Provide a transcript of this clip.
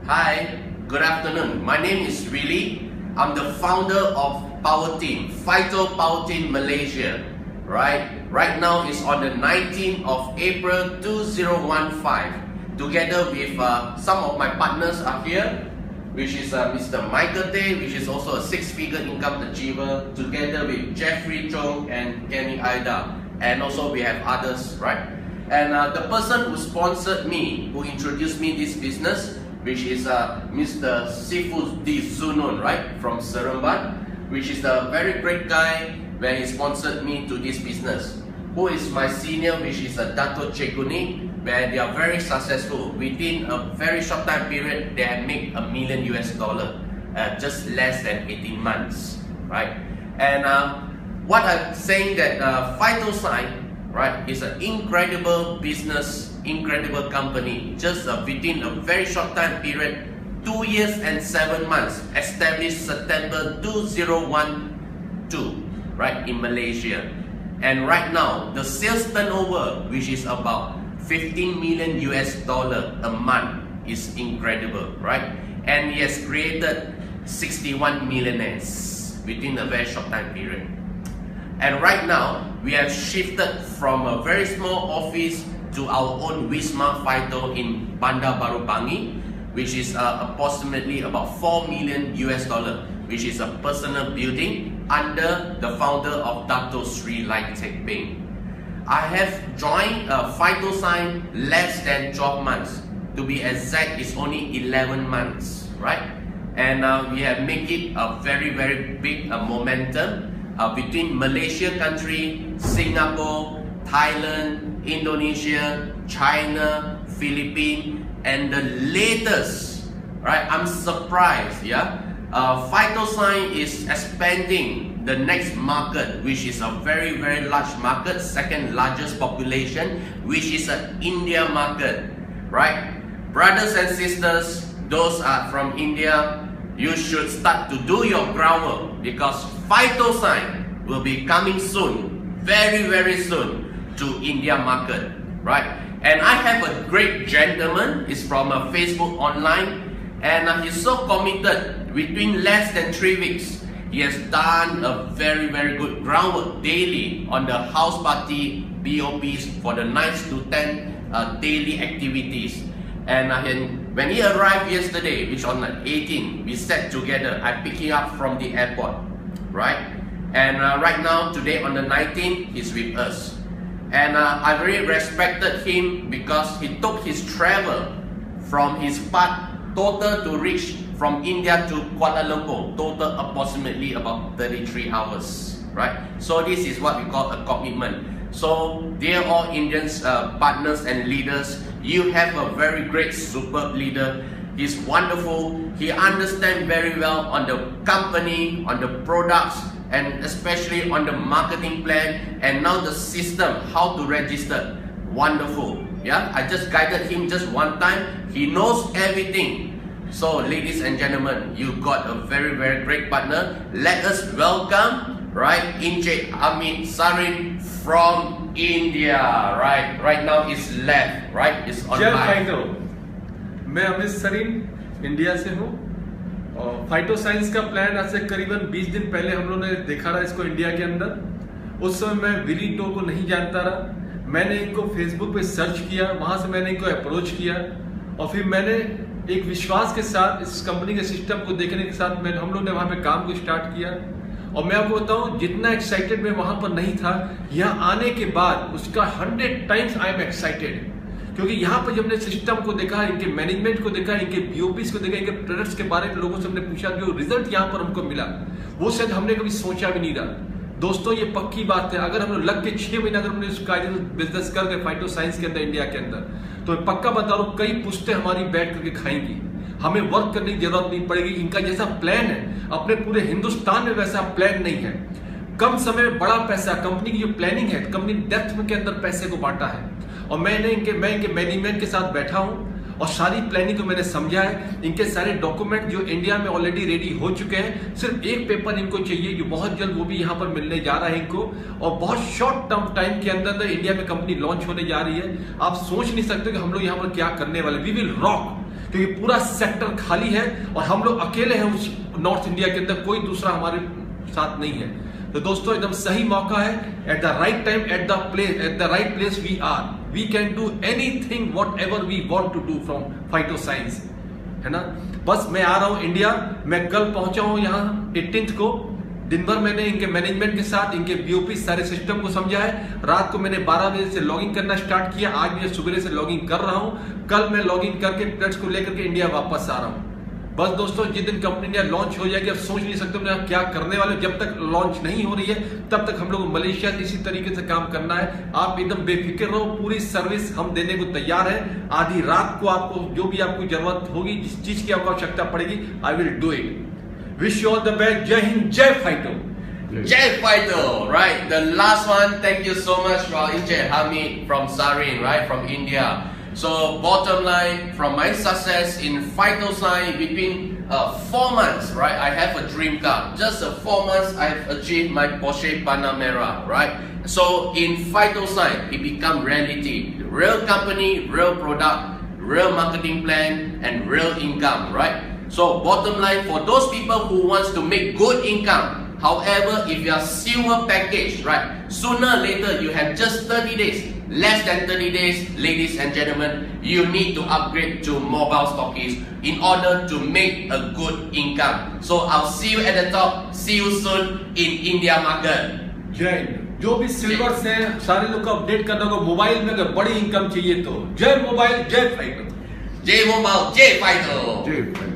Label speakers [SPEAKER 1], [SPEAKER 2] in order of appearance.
[SPEAKER 1] Hi, good afternoon. My name is Willy. I'm the founder of Power Team, Phyto Power Team Malaysia. Right now it's on the 19th of April 2015. Together with some of my partners are here, which is Mr. Michael Tay, which is also a six-figure income achiever, together with Jeffrey Chong and Kenny Aida, and also we have others, right? And the person who sponsored me, who introduced me this business, which is Mr. Sifu D. Zunun, right, from Seremban, which is a very great guy when he sponsored me to this business. Who is my senior, which is Dato Chekuni, where they are very successful. Within a very short time period, they have made $1 million US, just less than 18 months, right? And what I'm saying that PhytoSign, right, is an incredible business, incredible company. Just within a very short time period, 2 years and 7 months, established September 2012, right, in Malaysia. And right now, the sales turnover, which is about 15 million US dollar a month, is incredible, right? And he has created 61 millionaires within a very short time period. And right now, we have shifted from a very small office to our own Wisma Phyto in Bandar Baru Bangi, which is approximately about 4 million US dollar, which is a personal building under the founder of Dato Sri Lai Teck Beng. I have joined PhytoSign less than 12 months. To be exact, it's only 11 months, right? And we have made it a very, very big momentum between Malaysia country, Singapore, Thailand, Indonesia, China, Philippines, and the latest, right? I'm surprised, yeah. PhytoSign is expanding the next market, which is a very, very large market, second largest population, which is an India market, right? Brothers and sisters, those are from India, you should start to do your groundwork, because PhytoSign will be coming soon, very, very soon, to India market, right? And I have a great gentleman, he's from Facebook online, and he's so committed. Within less than 3 weeks, he has done a very, very good groundwork daily on the house party BOPs for the 9 to 10 daily activities. And when he arrived yesterday, which on the 18th, we sat together. I picked him up from the airport, right? And right now, today on the 19th, he's with us. And I very respected him because he took his travel from his part total to reach from India to Kuala Lumpur, total approximately about 33 hours, right? So this is what we call a commitment. So dear all Indians, partners and leaders, you have a very great, superb leader. He's wonderful. He understands very well on the company, on the products, and especially on the marketing plan, and now the system, how to register. Wonderful. Yeah, I just guided him just one time. He knows everything. So ladies and gentlemen, you got a very, very great partner. Let us welcome, right, Injay Amit Sarin from India, right? Right now it's left, right? It's on
[SPEAKER 2] Phyto. मैं Amit Sarin India से हूँ और फाइटोसाइंस का plan आज से करीबन 20 दिन पहले हम लोगों ने देखा रहा इसको इंडिया के अंदर। उस समय मैं विली टो को नहीं जानता रहा। मैंने इनको फेसबुक पे सर्च किया, वहां से मैंने इनको अप्रोच किया और फिर मैंने एक विश्वास के साथ इस कंपनी के सिस्टम को देखने के साथ हम लोग ने वहां पे काम को स्टार्ट किया। और मैं आपको बताऊं, जितना एक्साइटेड मैं वहां पर नहीं था, यहाँ आने के बाद उसका 100 टाइम्स आई एम एक्साइटेड। क्योंकि यहाँ पर जब हमने सिस्टम को देखा, इनके मैनेजमेंट को देखा, इनके बीओपीस को देखा, इनके प्रोडक्ट्स के बारे में लोगों से हमने पूछा, जो रिजल्ट यहाँ पर हमको मिला वो शायद हमने कभी सोचा भी नहीं रहा। दोस्तों, ये पक्की बात है, अगर हम लोग लग के 6 महीने अगर हमने उसका बिजनेस कर गए फाइटोसाइंस के अंदर, इंडिया के अंदर, तो मैं पक्का बता रहा हूँ, कई पुश्तें हमारी बैठ करके खाएंगी। हमें वर्क करने की जरूरत नहीं पड़ेगी। इनका जैसा प्लान है अपने पूरे हिंदुस्तान में वैसा प्लान नहीं है। कम समय में बड़ा पैसा, कंपनी की जो प्लानिंग है, कंपनी डेप्थ में के अंदर पैसे को बांटा है। और मैं इनके मैनेजमेंट के साथ बैठा हूँ और सारी प्लानिंग को मैंने समझा है। इनके सारे डॉक्यूमेंट जो इंडिया में ऑलरेडी रेडी हो चुके हैं, सिर्फ एक पेपर इनको चाहिए जो बहुत जल्द वो भी यहाँ पर मिलने जा रहा है इनको, और बहुत शॉर्ट टर्म टाइम के अंदर इंडिया में कंपनी लॉन्च होने जा रही है। आप सोच नहीं सकते कि हम लोग यहाँ पर क्या करने वाले। वी विल रॉक, क्योंकि पूरा सेक्टर खाली है और हम लोग अकेले हैं उस नॉर्थ इंडिया के अंदर, कोई दूसरा हमारे साथ नहीं है। तो दोस्तों एकदम सही मौका है, at the right time at the right place we are, we can do anything what ever we want to do from Phytoscience, है ना। बस मैं आ रहा हूं इंडिया, मैं कल पहुंचा हूं यहाँ 18 को। दिन भर मैंने इनके मैनेजमेंट के साथ इनके बीओपी सारे सिस्टम को समझा है। रात को मैंने 12 बजे से लॉगिन करना स्टार्ट किया, आज मैं सुबह से लॉगिन कर रहा हूं। कल मैं लॉगिन करके प्लेट्स को लेकर के इंडिया वापस आ रहा हूं। बस दोस्तों जिस दिन कंपनी इंडिया लॉन्च हो जाएगी, अब सोच नहीं सकते हमने क्या करने वाले। जब तक लॉन्च नहीं हो रही है तब तक हम लोग मलेशिया इसी तरीके से काम करना है। आप एकदम बेफिक्र रहो, पूरी सर्विस हम देने को तैयार है। आधी रात को आपको जो भी आपको जरूरत होगी, जिस चीज की आपको आवश्यकता पड़ेगी, I will do it. Wish you all the best. Jai Hind, Jai Fighto.
[SPEAKER 1] Jai Fighto, right? The last one, thank you so much for Encik Hamid from Sarin, right? From India. So bottom line, from my success in Phytoscience between 4 months, right? I have a dream car. Just 4 months, I've achieved my Porsche Panamera, right? So in Phytoscience, it become reality. Real company, real product, real marketing plan, and real income, right? So bottom line, for those people who wants to make good income, however, if you are silver package, right, sooner or later you have just 30 days, less than 30 days, ladies and gentlemen, you need to upgrade to mobile stockist in order to make a good income. So I'll see you at the top. See you soon in India market.
[SPEAKER 2] जय हिंद। जो भी silver से सारे लोग को update करना होगा, mobile में अगर बड़ी इनकम चाहिए तो जय मोबाइल, जय phyto.
[SPEAKER 1] Jai Mobile, Jai Fighto.
[SPEAKER 2] जय फाइटो।